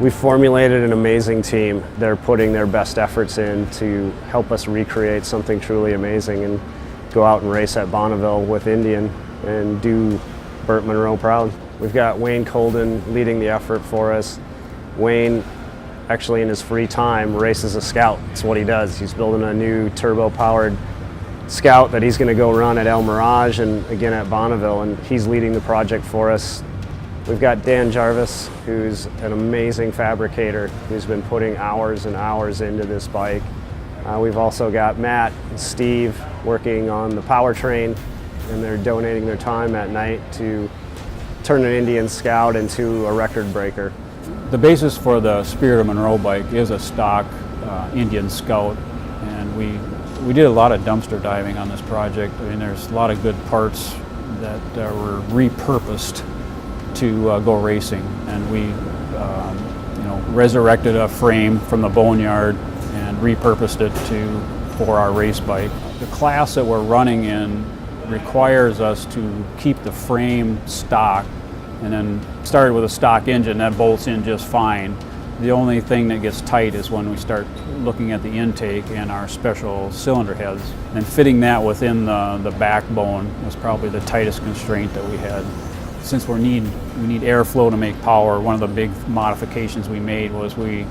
We've formulated an amazing team. They're putting their best efforts in to help us recreate something truly amazing and go out and race at Bonneville with Indian and do Burt Munro proud. We've got Wayne Colden leading the effort for us. Wayne, actually in his free time, races a Scout. That's what he does. He's building a new turbo-powered Scout that he's going to go run at El Mirage and again at Bonneville, and he's leading the project for us. We've got Dan Jarvis, who's an amazing fabricator, who's been putting hours and hours into this bike. We've also got Matt and Steve working on the powertrain, and they're donating their time at night to turn an Indian Scout into a record breaker. The basis for the Spirit of Munro bike is a stock Indian Scout, and we did a lot of dumpster diving on this project. I mean, there's a lot of good parts that were repurposed to go racing, and we resurrected a frame from the boneyard and repurposed it for our race bike. The class that we're running in requires us to keep the frame stock, and then started with a stock engine that bolts in just fine. The only thing that gets tight is when we start looking at the intake and our special cylinder heads, and fitting that within the backbone was probably the tightest constraint that we had. Since we need airflow to make power, one of the big modifications we made was we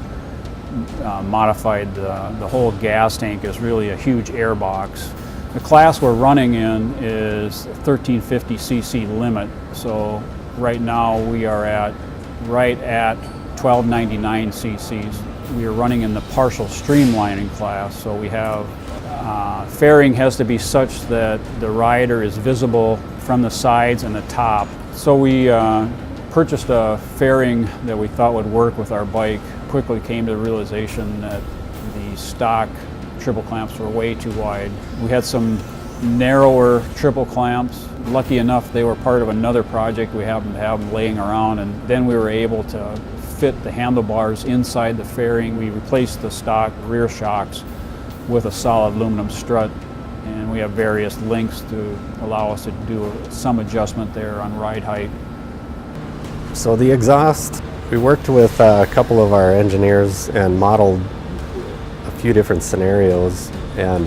modified the whole gas tank as really a huge air box. The class we're running in is 1350 cc limit, so right now we are right at 1299 cc's. We are running in the partial streamlining class, so we have fairing has to be such that the rider is visible from the sides and the top. So we purchased a fairing that we thought would work with our bike. Quickly came to the realization that the stock triple clamps were way too wide. We had some narrower triple clamps. Lucky enough, they were part of another project. We happened to have them laying around, and then we were able to fit the handlebars inside the fairing. We replaced the stock rear shocks with a solid aluminum strut, and we have various links to allow us to do some adjustment there on ride height. So the exhaust, we worked with a couple of our engineers and modeled a few different scenarios, and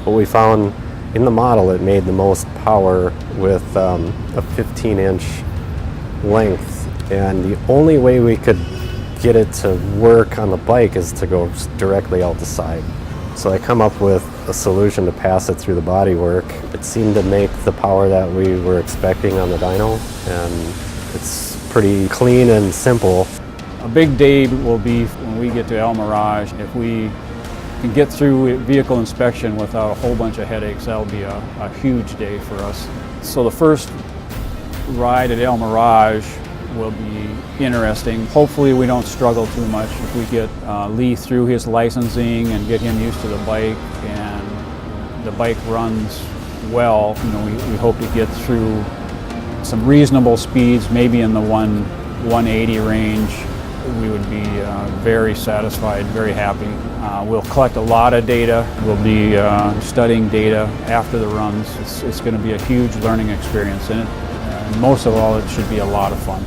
what we found in the model, it made the most power with a 15-inch length, and the only way we could get it to work on the bike is to go directly out the side. So I come up with a solution to pass it through the bodywork. It seemed to make the power that we were expecting on the dyno, and it's pretty clean and simple. A big day will be when we get to El Mirage. If we can get through vehicle inspection without a whole bunch of headaches, that'll be a huge day for us. So the first ride at El Mirage will be interesting. Hopefully we don't struggle too much. If we get Lee through his licensing and get him used to the bike, and the bike runs well, we hope to get through some reasonable speeds, maybe in the 180 range. We would be very satisfied, very happy. We'll collect a lot of data. We'll be studying data after the runs. It's going to be a huge learning experience, and most of all, it should be a lot of fun.